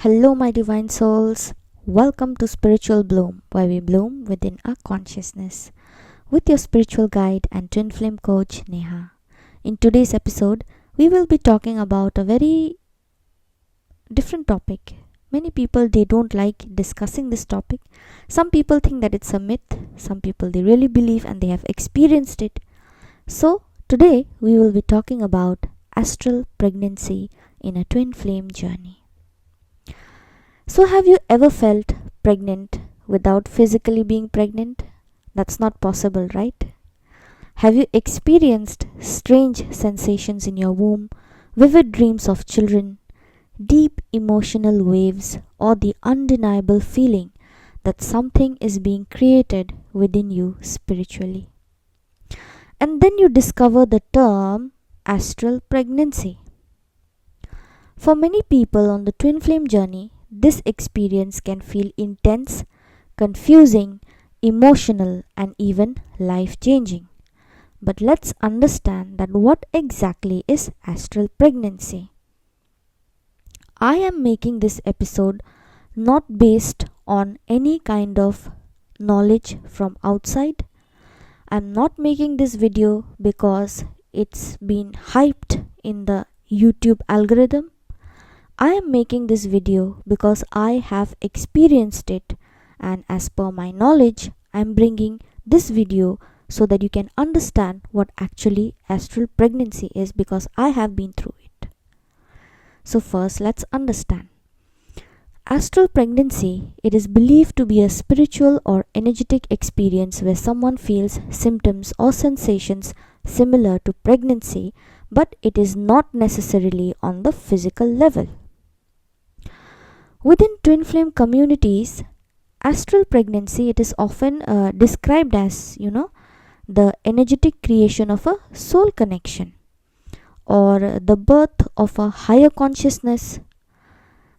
Hello, my divine souls. Welcome to Spiritual Bloom, where we bloom within our consciousness, with your spiritual guide and twin flame coach, Neha. In today's episode, we will be talking about a very different topic. Many people they don't like discussing this topic. Some people think that it's a myth. Some people they really believe and they have experienced it. So, today we will be talking about astral pregnancy in a twin flame journey. So, have you ever felt pregnant without physically being pregnant? That's not possible, right? Have you experienced strange sensations in your womb, vivid dreams of children, deep emotional waves, or the undeniable feeling that something is being created within you spiritually? And then you discover the term astral pregnancy. For many people on the twin flame journey, this experience can feel intense, confusing, emotional, and even life-changing. But let's understand that what exactly is astral pregnancy. I am making this episode not based on any kind of knowledge from outside. I'm not making this video because it's been hyped in the YouTube algorithm. I am making this video because I have experienced it, and as per my knowledge, I am bringing this video so that you can understand what actually astral pregnancy is, because I have been through it. So first, let's understand. Astral pregnancy, it is believed to be a spiritual or energetic experience where someone feels symptoms or sensations similar to pregnancy, but it is not necessarily on the physical level. Within twin flame communities, astral pregnancy, it is often described as, the energetic creation of a soul connection or the birth of a higher consciousness.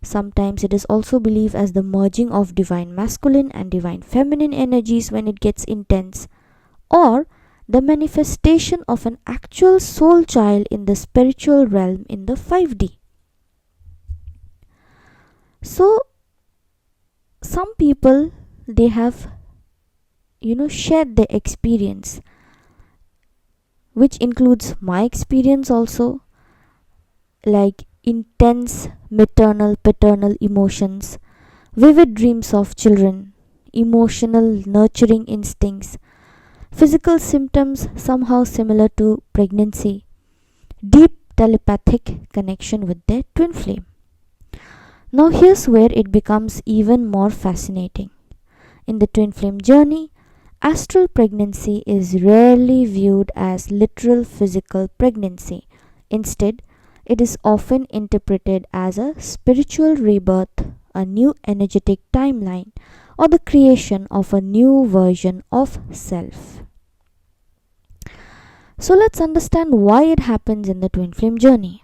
Sometimes it is also believed as the merging of divine masculine and divine feminine energies when it gets intense, or the manifestation of an actual soul child in the spiritual realm in the 5D. So, some people they have shared their experience, which includes my experience also, like intense maternal paternal emotions, vivid dreams of children, emotional nurturing instincts, physical symptoms somehow similar to pregnancy, deep telepathic connection with their twin flame. Now here's where it becomes even more fascinating. In the twin flame journey, astral pregnancy is rarely viewed as literal physical pregnancy. Instead, it is often interpreted as a spiritual rebirth, a new energetic timeline, or the creation of a new version of self. So let's understand why it happens in the twin flame journey.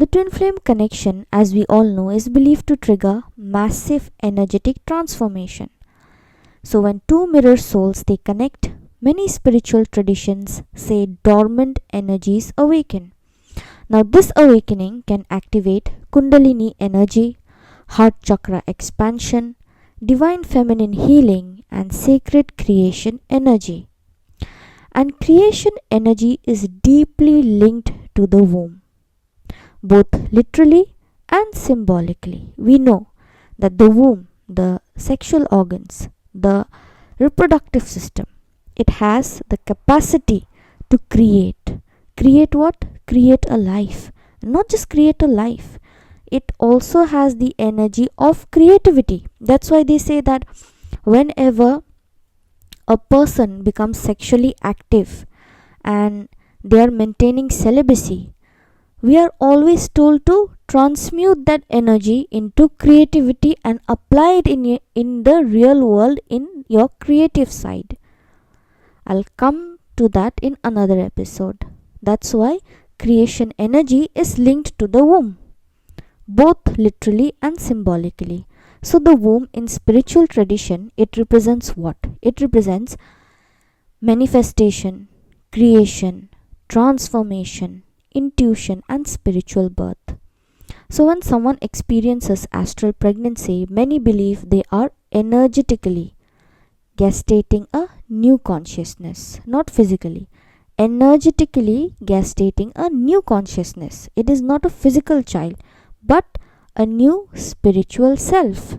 The twin flame connection, as we all know, is believed to trigger massive energetic transformation. So when two mirror souls they connect, many spiritual traditions say dormant energies awaken. Now this awakening can activate Kundalini energy, heart chakra expansion, divine feminine healing, and sacred creation energy. And creation energy is deeply linked to the womb, both literally and symbolically. We know that the womb, the sexual organs, the reproductive system, it has the capacity to create. Create what? Create a life. Not just create a life. It also has the energy of creativity. That's why they say that whenever a person becomes sexually active and they are maintaining celibacy, we are always told to transmute that energy into creativity and apply it in the real world in your creative side. I'll come to that in another episode. That's why creation energy is linked to the womb, both literally and symbolically. So the womb in spiritual tradition, it represents what? It represents manifestation, creation, transformation, intuition, and spiritual birth. So, when someone experiences astral pregnancy, many believe they are energetically gestating a new consciousness, not physically. Energetically gestating a new consciousness. It is not a physical child, but a new spiritual self.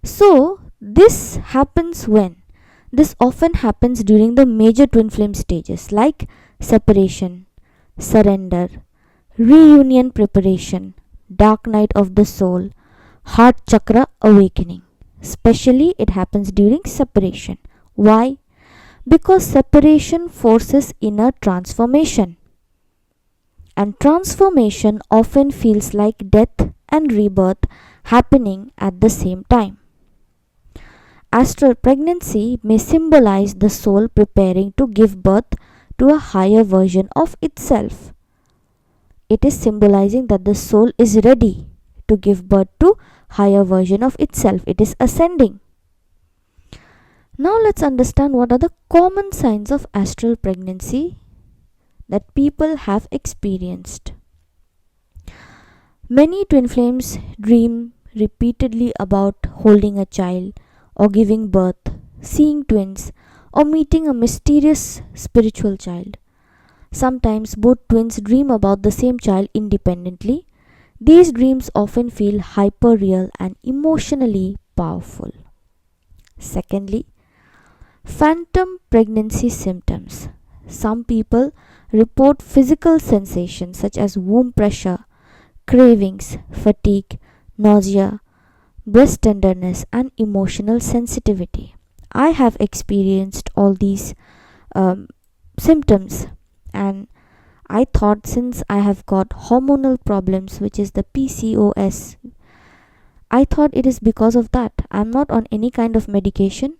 So, this happens when? This often happens during the major twin flame stages like separation, surrender, reunion preparation, dark night of the soul, heart chakra awakening. Especially it happens during separation. Why? Because separation forces inner transformation. And transformation often feels like death and rebirth happening at the same time. Astral pregnancy may symbolize the soul preparing to give birth to a higher version of itself. It is symbolizing that the soul is ready to give birth to higher version of itself. It is ascending. Now let's understand what are the common signs of astral pregnancy that people have experienced. Many twin flames dream repeatedly about holding a child or giving birth, seeing twins, or meeting a mysterious spiritual child. Sometimes both twins dream about the same child independently. These dreams often feel hyper real and emotionally powerful. Secondly, phantom pregnancy symptoms. Some people report physical sensations such as womb pressure, cravings, fatigue, nausea, breast tenderness, and emotional sensitivity. I have experienced all these symptoms, and I thought since I have got hormonal problems, which is the PCOS, I thought it is because of that. I'm not on any kind of medication,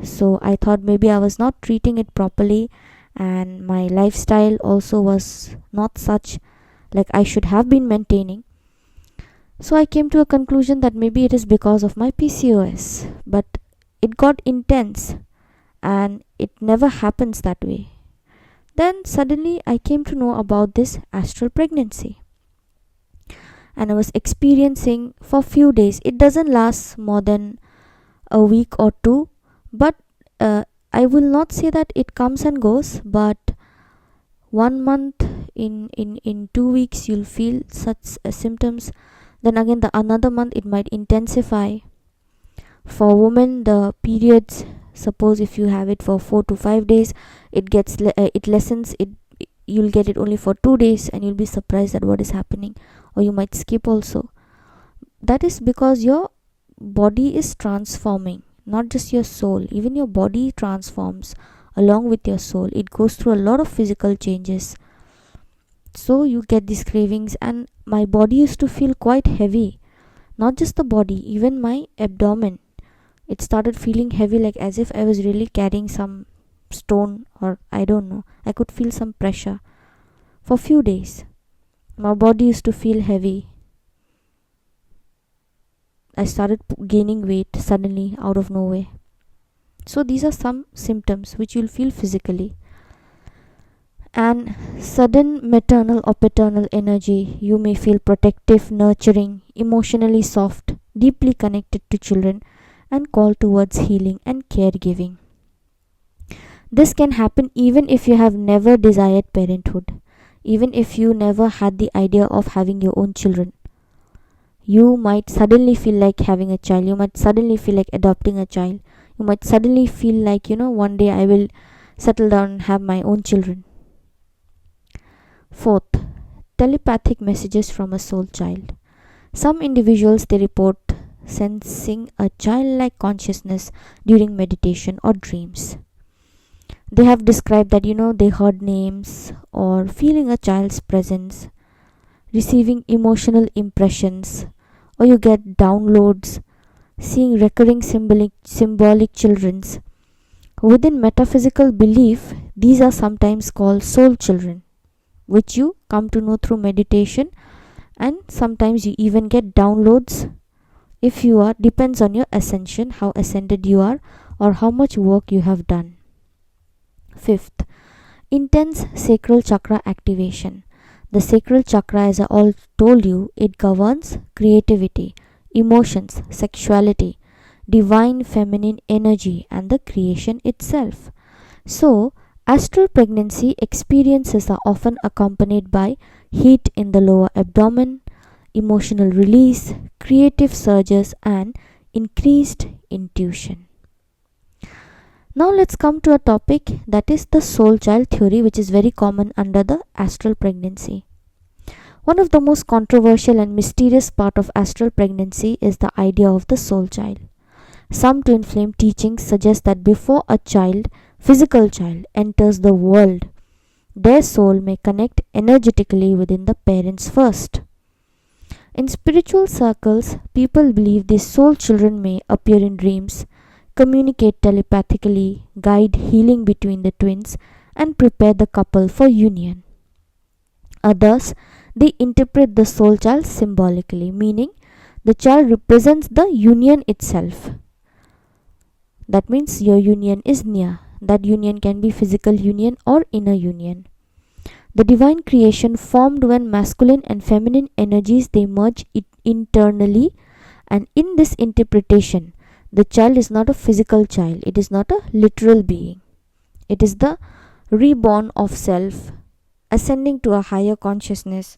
so I thought maybe I was not treating it properly, and my lifestyle also was not such like I should have been maintaining. So I came to a conclusion that maybe it is because of my PCOS, but it got intense and it never happens that way. Then suddenly I came to know about this astral pregnancy, and I was experiencing for few days. It doesn't last more than a week or two, but I will not say that it comes and goes, but 1 month, in 2 weeks you'll feel such symptoms. Then again the another month it might intensify. For women, the periods, suppose if you have it for 4 to 5 days, it lessens. You'll get it only for 2 days and you'll be surprised at what is happening, or you might skip also. That is because your body is transforming, not just your soul. Even your body transforms along with your soul. It goes through a lot of physical changes, so you get these cravings. And my body used to feel quite heavy, not just the body, even my abdomen. It started feeling heavy, like as if I was really carrying some stone, or I don't know. I could feel some pressure for few days. My body used to feel heavy. I started gaining weight suddenly out of nowhere. So these are some symptoms which you'll feel physically. And sudden maternal or paternal energy. You may feel protective, nurturing, emotionally soft, deeply connected to children, and called towards healing and caregiving. This can happen even if you have never desired parenthood, even if you never had the idea of having your own children. You might suddenly feel like having a child. You might suddenly feel like adopting a child. You might suddenly feel like, one day I will settle down and have my own children. Fourth, telepathic messages from a soul child. Some individuals, they report sensing a childlike consciousness during meditation or dreams. They have described that they heard names, or feeling a child's presence, receiving emotional impressions, or you get downloads, seeing recurring symbolic children's. Within metaphysical belief, these are sometimes called soul children, which you come to know through meditation, and sometimes you even get downloads if you are, depends on your ascension, how ascended you are, or how much work you have done. Fifth, intense sacral chakra activation. The sacral chakra, as I all told you, it governs creativity, emotions, sexuality, divine feminine energy, and the creation itself. So, astral pregnancy experiences are often accompanied by heat in the lower abdomen, emotional release, creative surges, and increased intuition. Now, let's come to a topic that is the soul child theory, which is very common under the astral pregnancy. One of the most controversial and mysterious part of astral pregnancy is the idea of the soul child. Some twin flame teachings suggest that before a physical child, enters the world, their soul may connect energetically within the parents first. In spiritual circles, people believe these soul children may appear in dreams, communicate telepathically, guide healing between the twins, and prepare the couple for union. Others, they interpret the soul child symbolically, meaning the child represents the union itself. That means your union is near. That union can be physical union or inner union. The divine creation formed when masculine and feminine energies they merge internally, and in this interpretation, the child is not a physical child, it is not a literal being. It is the reborn of self, ascending to a higher consciousness,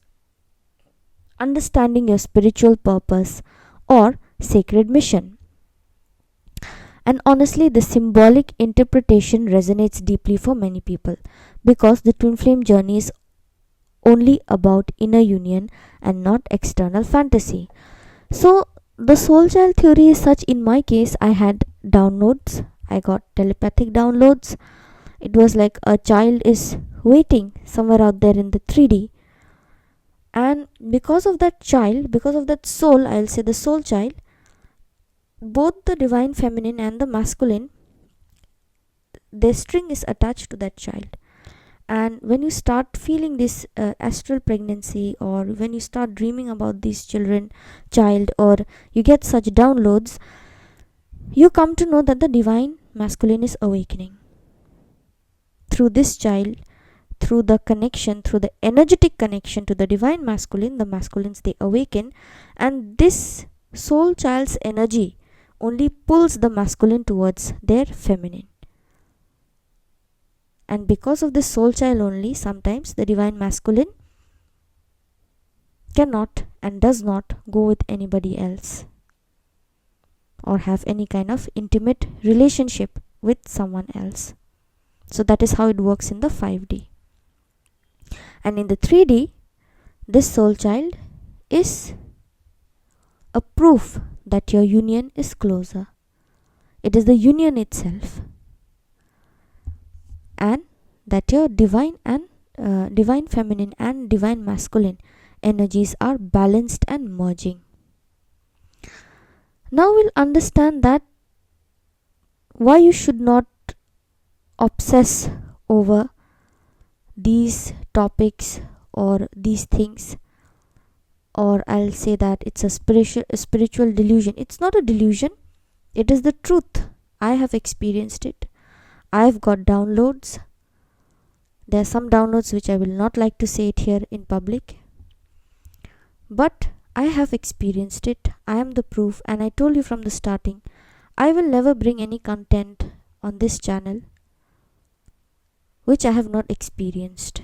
understanding your spiritual purpose or sacred mission. And honestly, the symbolic interpretation resonates deeply for many people because the twin flame journey is only about inner union and not external fantasy. So, the soul child theory is such. In my case, I had downloads, I got telepathic downloads. It was like a child is waiting somewhere out there in the 3D. And because of that child, because of that soul, I'll say the soul child, both the divine feminine and the masculine, their string is attached to that child. And when you start feeling this astral pregnancy, or when you start dreaming about this child, or you get such downloads, you come to know that the divine masculine is awakening. Through this child, through the connection, through the energetic connection to the divine masculine, the masculines they awaken, and this soul child's energy only pulls the masculine towards their feminine. And because of this soul child only, sometimes the divine masculine cannot and does not go with anybody else or have any kind of intimate relationship with someone else. So that is how it works in the 5D. And in the 3D, this soul child is a proof that your union is closer. It is the union itself, and that your divine feminine and divine masculine energies are balanced and merging. Now we'll understand that why you should not obsess over these topics or these things, or I'll say that it's a spiritual delusion. It's not a delusion, it is the truth. I have experienced it. I've got downloads. There are some downloads which I will not like to say it here in public, but I have experienced it. I am the proof, and I told you from the starting, I will never bring any content on this channel which I have not experienced.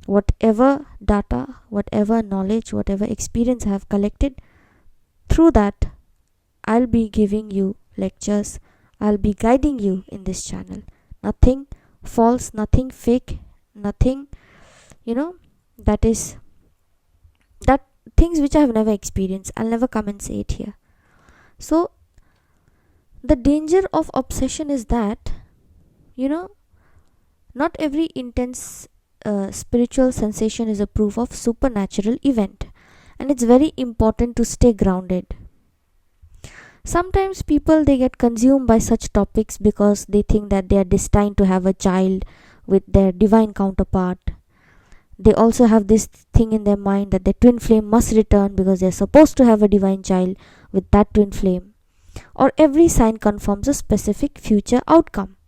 Whatever data, whatever knowledge, whatever experience I have collected, through that I'll be giving you lectures, I'll be guiding you in this channel. Nothing false, nothing fake, nothing, that things which I have never experienced, I'll never come and say it here. So the danger of obsession is that, not every intense spiritual sensation is a proof of supernatural event, and it's very important to stay grounded. Sometimes people, they get consumed by such topics because they think that they are destined to have a child with their divine counterpart. They also have this thing in their mind that their twin flame must return because they are supposed to have a divine child with that twin flame, or every sign confirms a specific future outcome.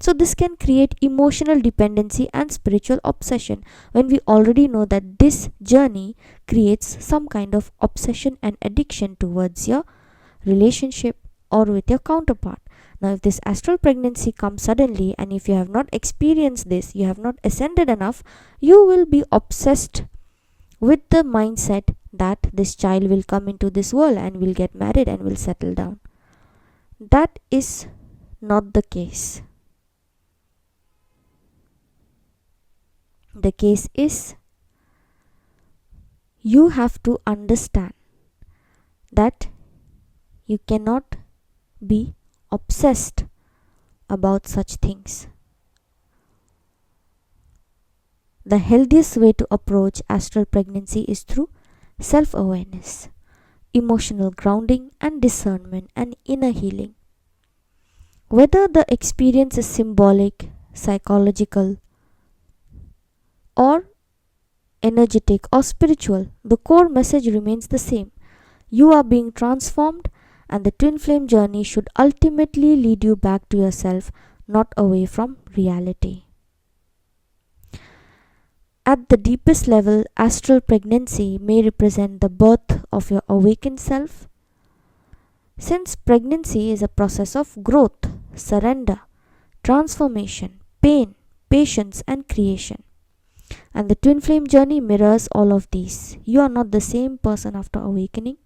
So this can create emotional dependency and spiritual obsession when we already know that this journey creates some kind of obsession and addiction towards your relationship or with your counterpart. Now, if this astral pregnancy comes suddenly and if you have not experienced this, you have not ascended enough, you will be obsessed with the mindset that this child will come into this world and will get married and will settle down. That is not the case. The case is you have to understand that you cannot be obsessed about such things. The healthiest way to approach astral pregnancy is through self-awareness, emotional grounding and discernment and inner healing. Whether the experience is symbolic, psychological, or energetic or spiritual, the core message remains the same. You are being transformed, and the twin flame journey should ultimately lead you back to yourself, not away from reality. At the deepest level, astral pregnancy may represent the birth of your awakened self. Since pregnancy is a process of growth, surrender, transformation, pain, patience, and creation. And the twin flame journey mirrors all of these. You are not the same person after awakening.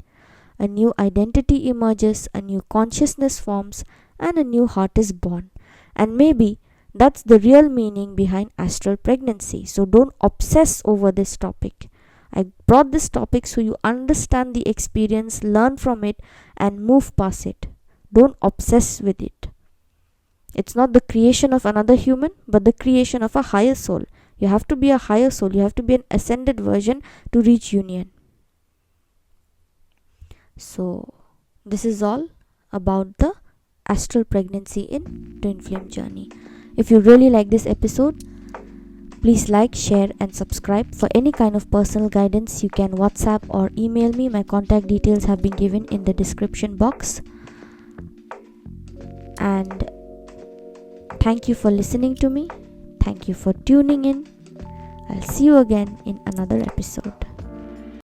A new identity emerges, a new consciousness forms, and a new heart is born. And maybe that's the real meaning behind astral pregnancy. So don't obsess over this topic. I brought this topic so you understand the experience, learn from it, and move past it. Don't obsess with it. It's not the creation of another human, but the creation of a higher soul. You have to be a higher soul. You have to be an ascended version to reach union. So, this is all about the astral pregnancy in twin flame journey. If you really like this episode, please like, share, and subscribe. For any kind of personal guidance, you can WhatsApp or email me. My contact details have been given in the description box. And thank you for listening to me. Thank you for tuning in. I'll see you again in another episode.